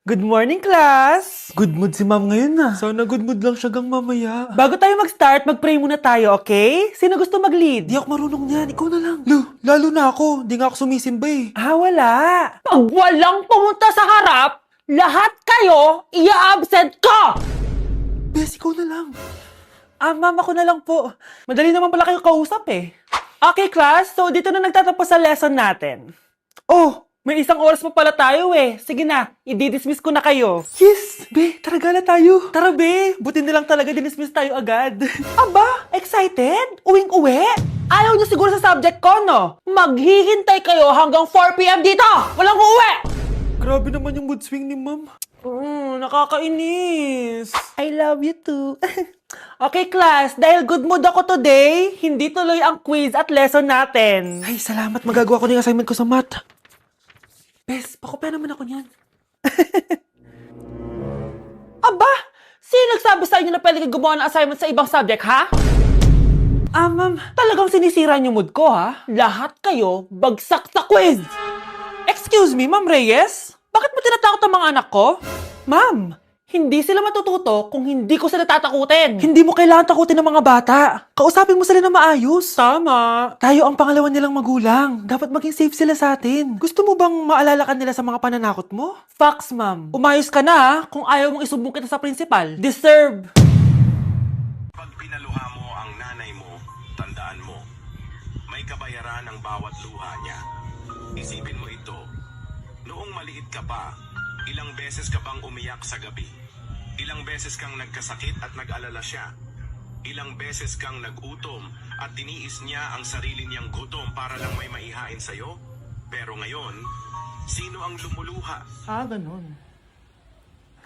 Good morning, class! Good mood si ma'am ngayon na. Sana good mood lang siya gang mamaya. Bago tayo mag-start, mag-pray muna tayo, okay? Sino gusto mag-lead? Di ako marunong niyan, ikaw na lang. Lalo na ako, di nga ako sumisimba eh. Wala. Pag walang pumunta sa harap, lahat kayo ia-absent ko! Bes, ikaw na lang. Ma'am, ako na lang po. Madali naman pala kayo kausap eh. Okay, class. So, dito na nagtatapos sa lesson natin. Oh, may isang oras pa pala tayo eh. Sige na, i-dismiss ko na kayo. Yes! Be, tara gala tayo. Tara be, buti na lang talaga dinismiss tayo agad. Aba, excited? Uwing-uwi? Ayaw niyo siguro sa subject ko, no? Maghihintay kayo hanggang 4 p.m. dito! Walang uuwi! Grabe naman yung mood swing ni ma'am. Nakakainis. I love you too. Okay, class. Dahil good mood ako today, hindi tuloy ang quiz at lesson natin. Ay, salamat. Magagawa ko na yung assignment ko sa math. Bes, pakopya naman ako niyan. Aba! Sino nagsabi sa inyo na pwede kayo gumawa ng assignment sa ibang subject, ha? Ma'am, talagang sinisira niyo mood ko, ha? Lahat kayo bagsak sa quiz! Excuse me, Ma'am Reyes? Bakit mo tinatakot ang mga anak ko? Ma'am, hindi sila matututo kung hindi ko sila tatakutin. Hindi mo kailangan takutin ng mga bata. Kausapin mo sila na maayos. Tama. Tayo ang pangalawa nilang magulang. Dapat maging safe sila sa atin. Gusto mo bang maalala ka nila sa mga pananakot mo? Facts, ma'am. Umayos ka na, ha? Kung ayaw mong isumbong kita sa principal. Deserve. Pag pinaluha mo ang nanay mo, tandaan mo, may kabayaran ang bawat luha niya. Isipin mo ito, noong maliit ka pa, ilang beses ka bang umiyak sa gabi? Ilang beses kang nagkasakit at nag-alala siya? Ilang beses kang nagutom at tiniis niya ang sarili niyang gutom para lang may maihain sa'yo? Pero ngayon, sino ang lumuluha? Ganun.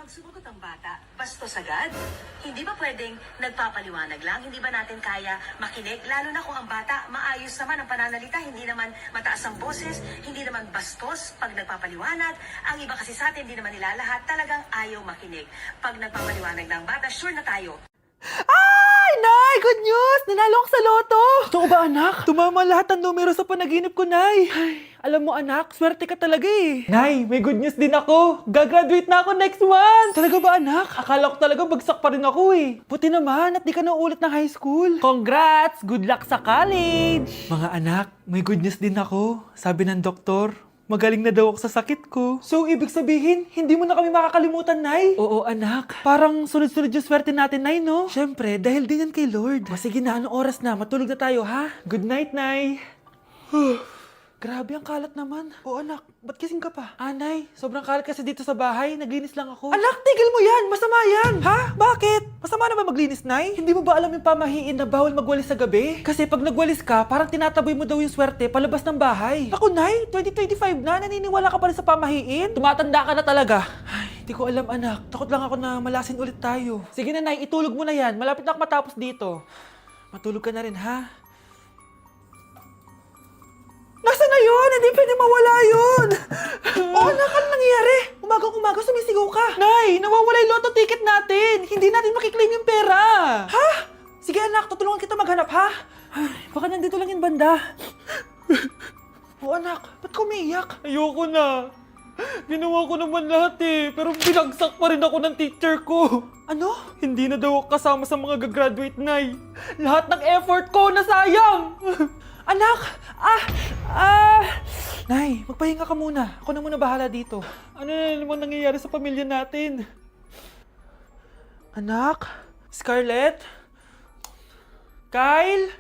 Pag sumagot ang bata, bastos agad. Hindi ba pwedeng nagpapaliwanag lang? Hindi ba natin kaya makinig? Lalo na kung ang bata maayos naman ang pananalita, hindi naman mataas ang boses, hindi naman bastos pag nagpapaliwanag. Ang iba kasi sa atin, hindi naman nila lahat talagang ayaw makinig. Pag nagpapaliwanag ng bata, sure na tayo. Ay, Nay! Good news! Nanalo ako sa loto! Totoo ba, anak? Tumama lahat ng numero sa panaginip ko, Nay. Ay, alam mo, anak, swerte ka talaga eh. Nay, may good news din ako. Gagraduate na ako next month. Talaga ba, anak? Akala ko talaga bagsak pa rin ako eh. Buti naman at di ka na ulit ng high school. Congrats! Good luck sa college! Mga anak, may good news din ako. Sabi ng doktor, magaling na daw ako sa sakit ko. So, ibig sabihin, hindi mo na kami makakalimutan, Nay? Oo, anak. Parang sunod-sunod yung swerte natin, Nay, no? Siyempre, dahil din yan kay Lord. O sige na, anong oras na? Matulog na tayo, ha? Good night, Nay. Grabe, ang kalat naman. O anak, ba't kising ka pa? Nay, sobrang kalat kasi dito sa bahay. Naglinis lang ako. Anak, tigil mo yan! Masama yan! Ha? Bakit? Masama na ba maglinis, Nay? Hindi mo ba alam yung pamahiin na bawal magwalis sa gabi? Kasi pag nagwalis ka, parang tinataboy mo daw yung swerte palabas ng bahay. Ako, Nay, 2025 na, naniniwala ka pa rin sa pamahiin? Tumatanda ka na talaga. Ay, hindi ko alam, anak. Takot lang ako na malasin ulit tayo. Sige na, Nay, itulog mo na yan. Malapit na ako matapos dito. Matulog ka na rin, ha? Nasaan na yun? Hindi pwede mawala yun! Anak, ano nangyayari? Umagang-umaga sumisigaw ka. Nay, nawawala yung lotto ticket natin. Hindi natin makiklaim yung pera. Ha? Sige anak, tutulungan kita maghanap, ha? Ay, baka nandito lang yung banda. Anak, ba't ka umiiyak? Ayoko na. Ginawa ko naman lahat eh, pero binagsak pa rin ako ng teacher ko. Ano? Hindi na daw ako kasama sa mga gagraduate, Nay. Lahat ng effort ko nasayang. Anak! Nay, magpahinga ka muna. Ako na muna bahala dito. Ano na naman nangyayari sa pamilya natin? Anak? Scarlett? Kyle?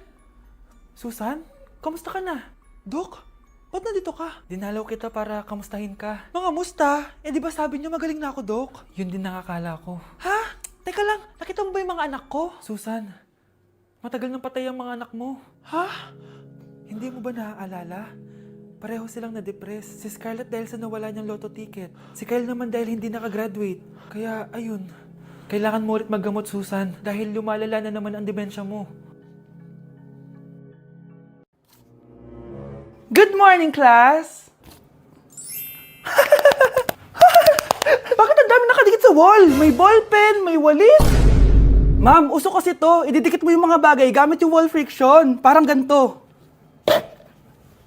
Susan? Kamusta ka na? Dok? Ba't nandito ka? Dinalaw kita para kamustahin ka. Mga musta? Eh di ba sabi niyo magaling na ako, Dok? Yun din nakakala ko. Ha? Teka lang, nakita mo ba yung mga anak ko? Susan, matagal nang patay ang mga anak mo. Ha? Hindi mo ba naaalala? Pareho silang na-depress. Si Scarlett dahil sa nawala niyang lotto ticket. Si Kyle naman dahil hindi nakagraduate. Kaya, ayun. Kailangan mo ulit maggamot, Susan. Dahil lumalala na naman ang demensya mo. Good morning, class! Bakit ang dami nakadikit sa wall? May ballpen, may walis. Ma'am, uso kasi to. Ididikit mo yung mga bagay gamit yung wall friction. Parang ganito.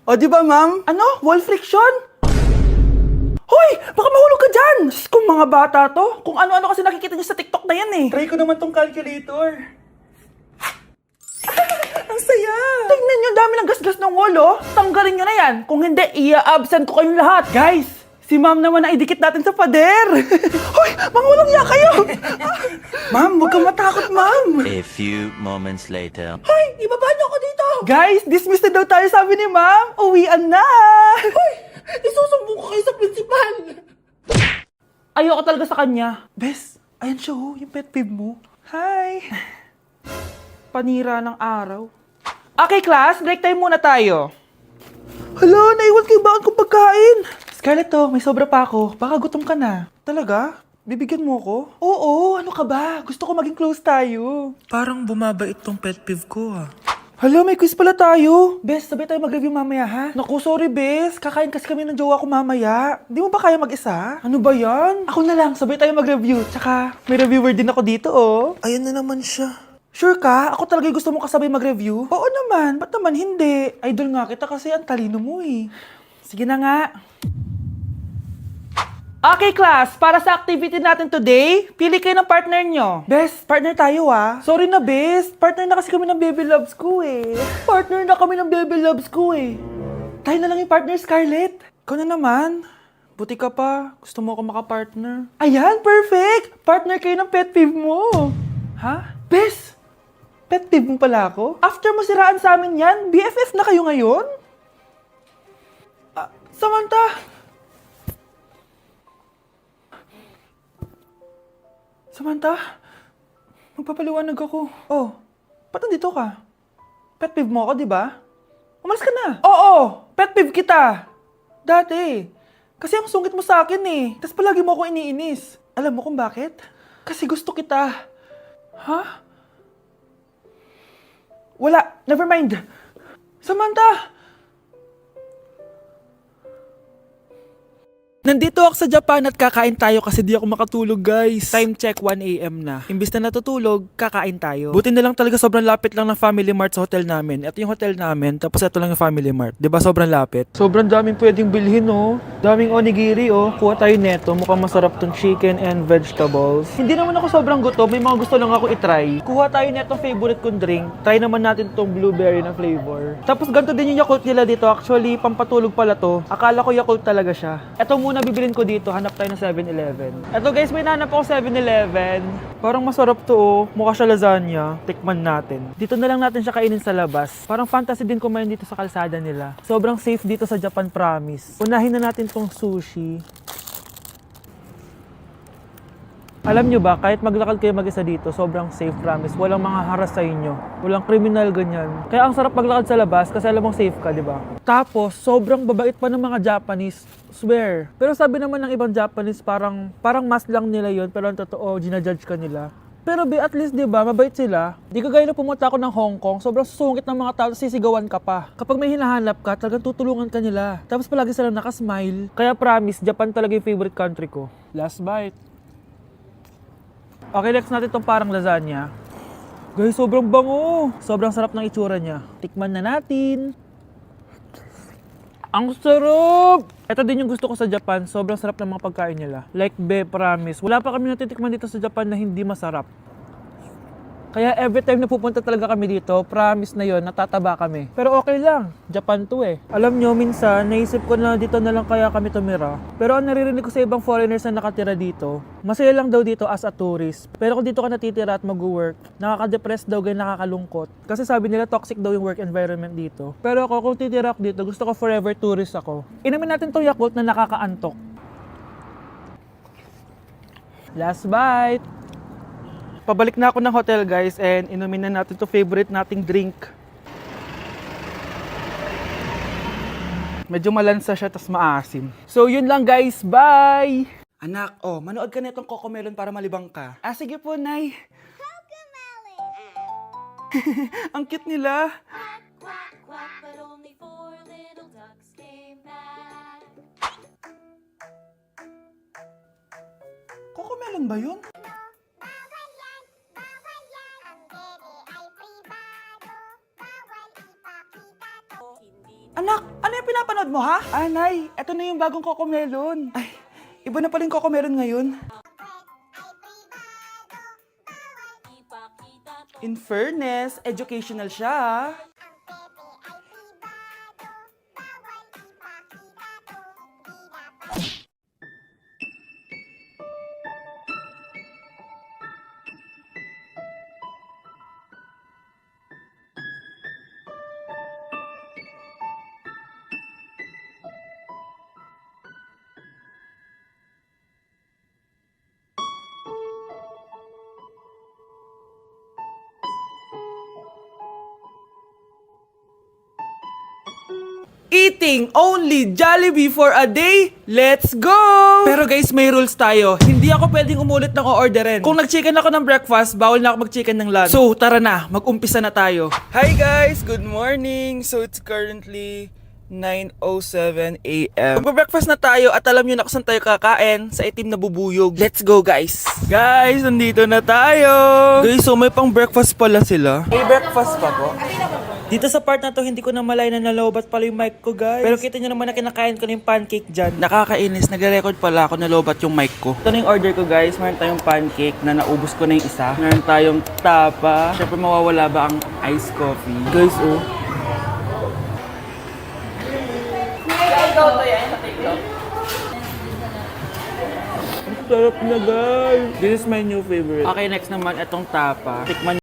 O, di ba, ma'am? Ano? Wall friction? Hoy! Baka mahulog ka dyan! Diyos ko, mga bata to. Kung ano-ano kasi nakikita niyo sa TikTok na yan eh. Try ko naman tong calculator. Ang saya! Tingnan niyo, dami ng gasgas ng wall, oh. Tanggalin niyo na yan. Kung hindi, i-absent ko kayong lahat. Guys, si ma'am naman ang idikit natin sa pader. Hoy, mga walang iya kayo. Ma'am, huwag kang matakot, ma'am. A few moments later. Hoy, ibaba niyo ako dito. Guys, dismiss na daw tayo, sabi ni ma'am. Uwian na. Hoy, isusumbong ko kayo sa principal. Ayoko talaga sa kanya. Bes, ayan siya, oh, yung pet peeve mo. Hi. Panira ng araw. Okay, class, break time muna tayo. Hala, naiwan kayo bakit kong pagkain? Scarlett, to, may sobra pa ako. Baka gutom ka na. Talaga? Bibigyan mo ko? Oo, ano ka ba? Gusto ko maging close tayo. Parang bumabait tong pet peeve ko, ah. Hala, may quiz pala tayo. Bes, sabay tayo mag-review mamaya, ha? Naku, sorry, Bes. Kakain kasi kami ng jowa ko mamaya. Di mo ba kaya mag-isa? Ano ba yan? Ako na lang, sabay tayo mag-review. Tsaka, may reviewer din ako dito, oh. Ayan na naman siya. Sure ka? Ako talaga yung gusto mo kasabay mag-review? Oo naman, ba't naman hindi? Idol nga kita kasi ang talino mo eh. Sige na nga. Okay class, para sa activity natin today, pili kayo ng partner nyo. Bes, partner tayo ah. Sorry na Bes, partner na kasi kami ng baby loves ko eh. Partner na kami ng baby loves ko eh. Tayo na lang yung partner, Scarlett. Ikaw na naman. Buti ka pa, gusto mo ako makapartner. Ayan, perfect! Partner kayo ng pet peeve mo. Ha? Bes, pet peeve mo pala ako? After mo siraan sa amin yan, BFF na kayo ngayon? Samantha! Samantha, magpapaliwanag ako. Oh, ba't nandito ka? Pet peeve mo ako, di ba? Umalis ka na. Oo, pet peeve kita. Dati. Kasi ang sungit mo sa akin eh. Tapos palagi mo ako iniinis. Alam mo kung bakit? Kasi gusto kita. Ha? Wala, never mind. Samantha! Nandito ako sa Japan at kakain tayo kasi di ako makatulog guys. Time check 1 AM na. Imbis na natutulog, kakain tayo. Buti na lang talaga sobrang lapit lang ng Family Mart sa hotel namin. Ito yung hotel namin, tapos ito lang yung Family Mart. Diba sobrang lapit? Sobrang daming pwedeng bilhin oh. Daming onigiri oh. Kuha tayo neto, mukhang masarap tong chicken and vegetables. Hindi naman ako sobrang gutom, may mga gusto lang ako itry. Kuha tayo netong favorite kong drink. Try naman natin tong blueberry na flavor. Tapos ganito din yung Yakult nila dito. Actually, pampatulog pala to. Akala ko Yakult talaga siya. Ito muna bibilin ko dito, hanap tayo ng 7-Eleven. Eto guys, may nanap ako 7-Eleven. Parang masarap to oh. Mukha siya lasagna. Tikman natin. Dito na lang natin siya kainin sa labas. Parang fantasy din kumain dito sa kalsada nila. Sobrang safe dito sa Japan, promise. Unahin na natin tong sushi. Alam nyo ba, kahit maglakad kayo mag-isa dito, sobrang safe, promise. Walang mga haras sa inyo. Walang kriminal, ganyan. Kaya ang sarap maglakad sa labas kasi alam mong safe ka, di ba? Tapos, sobrang babait pa ng mga Japanese. Swear. Pero sabi naman ng ibang Japanese, parang mas lang nila yon, pero ang totoo, ginajudge ka nila. Pero at least, di ba, mabait sila. Di ka gaya na pumunta ako ng Hong Kong, sobrang susungit ng mga tao, sisigawan ka pa. Kapag may hinahanap ka, talagang tutulungan ka nila. Tapos palagi silang nakasmile. Kaya promise, Japan talaga yung favorite country ko. Last bite. Okay, next natin itong parang lasagna. Guys, sobrang bango. Sobrang sarap ng itsura niya. Tikman na natin. Ang sarap! Ito din yung gusto ko sa Japan. Sobrang sarap ng mga pagkain nila. Like, promise. Wala pa kami natitikman dito sa Japan na hindi masarap. Kaya every time na pupunta talaga kami dito, promise na yon, natataba kami. Pero okay lang, Japan to eh. Alam nyo, minsan, naisip ko na dito na lang kaya kami tumira. Pero ang naririnig ko sa ibang foreigners na nakatira dito, masaya lang daw dito as a tourist. Pero kung dito ka natitira at mag-work, nakaka-depress daw, ganyan nakakalungkot. Kasi sabi nila toxic daw yung work environment dito. Pero ako, kung titira ako dito, gusto ko forever tourist ako. Inumin natin tong Yakult na nakakaantok. Last bite! Pabalik na ako ng hotel guys and inumin na natin to favorite nating drink. Medyo malansa siya tas maasim. So yun lang guys, bye! Anak, manood ka na itong Cocomelon para malibang ka. Sige po, Nay. Cocomelon! Ang cute nila. Quack, quack, but only 4 little ducks came back. Cocomelon ba yun? Anak, ano yung pinapanood mo ha? Nay, eto na yung bagong Cocomelon. Ay, Iba na pala yung Coco meron ngayon. In fairness, educational siya. Eating only Jollibee for a day? Let's go! Pero guys, may rules tayo. Hindi ako pwedeng umulit ng o-orderin. Kung nag-chicken ako ng breakfast, bawal na ako mag-chicken ng lunch. So, tara na. Mag-umpisa na tayo. Hi guys! Good morning! So, it's currently 9:07 a.m. Mag-breakfast na tayo at alam nyo na kung saan tayo kakain sa itim na bubuyog. Let's go guys! Guys, nandito na tayo! Guys, so may pang breakfast pala sila. May breakfast pa po? Dito sa part na to, hindi ko na malay na nalobat pala yung mic ko, guys. Pero kita nyo naman na kinakain ko na yung pancake dyan. Nakakainis, nagre-record pala ako nalobat yung mic ko. Ito na yung order ko, guys. Meron tayong pancake na naubos ko na yung isa. Meron tayong tapa. Siyempre mawawala ba ang iced coffee? Guys, oh. Ang sarap na, guys. This is my new favorite. Okay, next naman, itong tapa. Tikman